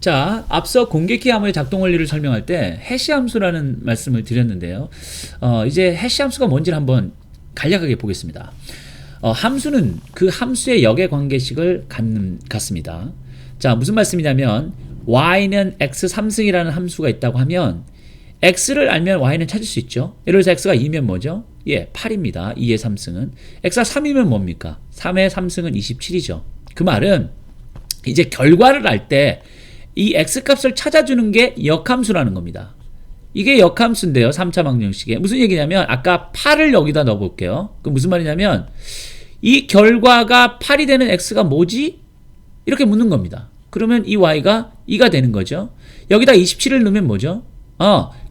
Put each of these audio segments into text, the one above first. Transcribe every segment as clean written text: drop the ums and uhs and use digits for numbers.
자, 앞서 공개키 암호의 작동 원리를 설명할 때 해시 함수라는 말씀을 드렸는데요. 이제 해시 함수가 뭔지를 한번 간략하게 보겠습니다. 함수는 그 함수의 역의 관계식을 갖습니다. 자, 무슨 말씀이냐면 y는 x 3승이라는 함수가 있다고 하면 x를 알면 y는 찾을 수 있죠. 예를 들어서 x가 2면 뭐죠? 예, 8입니다. 2의 3승은. x가 3이면 뭡니까? 3의 3승은 27이죠. 그 말은 이제 결과를 알 때 이 x값을 찾아주는 게 역함수라는 겁니다. 이게 역함수인데요. 3차 방정식에. 무슨 얘기냐면 아까 8을 여기다 넣어볼게요. 그 무슨 말이냐면 이 결과가 8이 되는 x가 뭐지? 이렇게 묻는 겁니다. 그러면 이 y가 2가 되는 거죠. 여기다 27을 넣으면 뭐죠?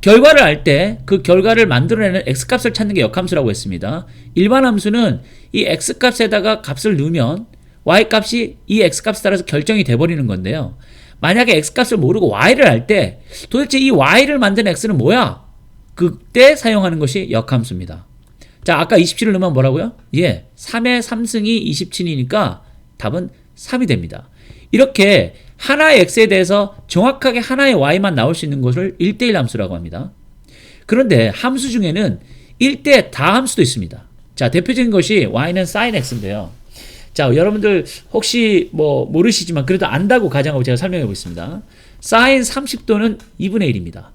결과를 알 때 그 결과를 만들어내는 x값을 찾는 게 역함수라고 했습니다. 일반 함수는 이 x값에다가 값을 넣으면 y값이 이 x값에 따라서 결정이 돼버리는 건데요. 만약에 x값을 모르고 y를 알 때 도대체 이 y를 만든 x는 뭐야? 그때 사용하는 것이 역함수입니다. 자, 아까 27을 넣으면 뭐라고요? 예, 3의 3승이 27이니까 답은 3이 됩니다. 이렇게 하나의 x에 대해서 정확하게 하나의 y만 나올 수 있는 것을 1대1 함수라고 합니다. 그런데 함수 중에는 1대 다함수도 있습니다. 자, 대표적인 것이 y는 sin x인데요. 자, 여러분들 혹시 뭐 모르시지만 그래도 안다고 가정하고 제가 설명해 보겠습니다. sin 30도는 2분의 1입니다.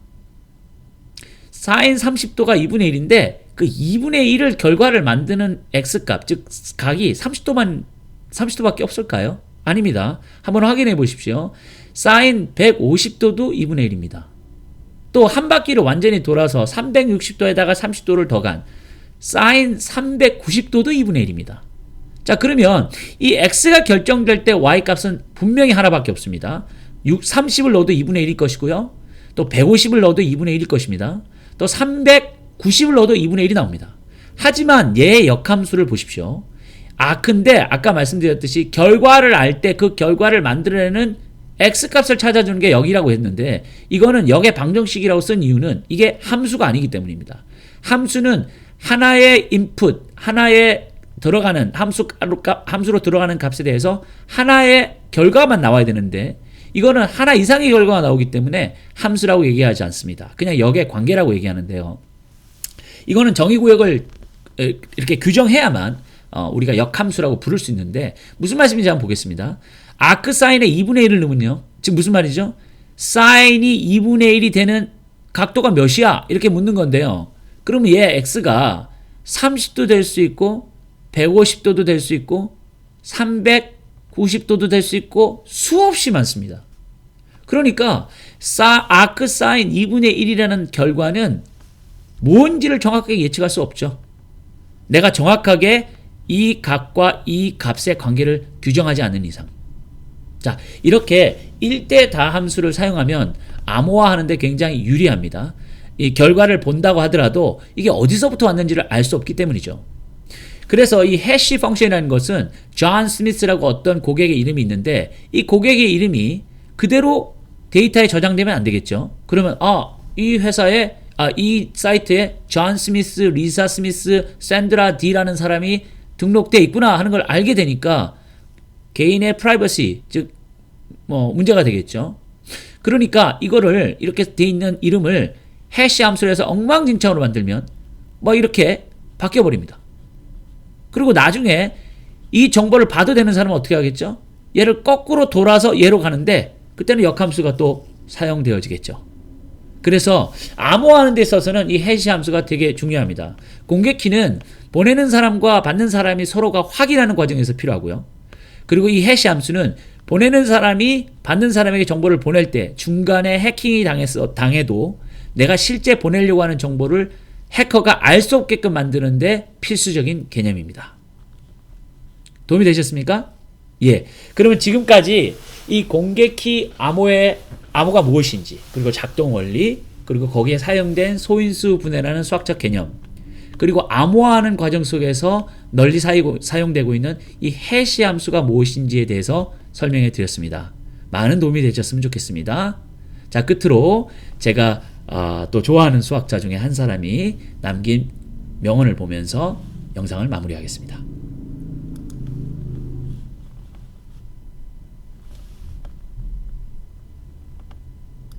sin 30도가 2분의 1인데 그 2분의 1을 결과를 만드는 x값, 즉 각이 30도밖에 없을까요? 아닙니다. 한번 확인해 보십시오. sin 150도도 2분의 1입니다. 또 한 바퀴를 완전히 돌아서 360도에다가 30도를 더간 sin 390도도 2분의 1입니다. 자, 그러면 이 x가 결정될 때 y값은 분명히 하나밖에 없습니다. 30을 넣어도 2분의 1일 것이고요. 또 150을 넣어도 2분의 1일 것입니다. 또 390을 넣어도 2분의 1이 나옵니다. 하지만 얘의 역함수를 보십시오. 근데 아까 말씀드렸듯이 결과를 알 때 그 결과를 만들어내는 x값을 찾아주는 게 역이라고 했는데 이거는 역의 방정식이라고 쓴 이유는 이게 함수가 아니기 때문입니다. 함수는 하나의 인풋, 하나의 들어가는 함수로 들어가는 값에 대해서 하나의 결과만 나와야 되는데 이거는 하나 이상의 결과가 나오기 때문에 함수라고 얘기하지 않습니다. 그냥 역의 관계라고 얘기하는데요. 이거는 정의구역을 이렇게 규정해야만 우리가 역함수라고 부를 수 있는데 무슨 말씀인지 한번 보겠습니다. 아크사인에 2분의 1을 넣으면요. 지금 무슨 말이죠? 사인이 2분의 1이 되는 각도가 몇이야? 이렇게 묻는 건데요. 그러면 얘 x가 30도 될 수 있고 150도도 될 수 있고 390도도 될 수 있고 수없이 많습니다. 그러니까 아크사인 2분의 1이라는 결과는 뭔지를 정확하게 예측할 수 없죠. 내가 정확하게 이 값과 이 값의 관계를 규정하지 않는 이상. 자, 이렇게 1대 다함수를 사용하면 암호화하는데 굉장히 유리합니다. 이 결과를 본다고 하더라도 이게 어디서부터 왔는지를 알 수 없기 때문이죠. 그래서 이 해시 펑션이라는 것은 존 스미스라고 어떤 고객의 이름이 있는데 이 고객의 이름이 그대로 데이터에 저장되면 안 되겠죠. 그러면 이 회사에 이 사이트에 존 스미스, 리사 스미스, 샌드라 D라는 사람이 등록돼 있구나 하는 걸 알게 되니까 개인의 프라이버시, 즉 문제가 되겠죠. 그러니까 이거를 이렇게 돼 있는 이름을 해시 함수로 해서 엉망진창으로 만들면 이렇게 바뀌어 버립니다. 그리고 나중에 이 정보를 봐도 되는 사람은 어떻게 하겠죠? 얘를 거꾸로 돌아서 얘로 가는데 그때는 역함수가 또 사용되어지겠죠. 그래서 암호화하는 데 있어서는 이 해시 함수가 되게 중요합니다. 공개키는 보내는 사람과 받는 사람이 서로가 확인하는 과정에서 필요하고요. 그리고 이 해시 함수는 보내는 사람이 받는 사람에게 정보를 보낼 때 중간에 해킹이 당해도 내가 실제 보내려고 하는 정보를 해커가 알 수 없게끔 만드는데 필수적인 개념입니다. 도움이 되셨습니까? 예. 그러면 지금까지 이 공개키 암호가 무엇인지, 그리고 작동 원리, 그리고 거기에 사용된 소인수 분해라는 수학적 개념, 그리고 암호화하는 과정 속에서 널리 사용되고 있는 이 해시 함수가 무엇인지에 대해서 설명해 드렸습니다. 많은 도움이 되셨으면 좋겠습니다. 자, 끝으로 제가 또 좋아하는 수학자 중에 한 사람이 남긴 명언을 보면서 영상을 마무리하겠습니다.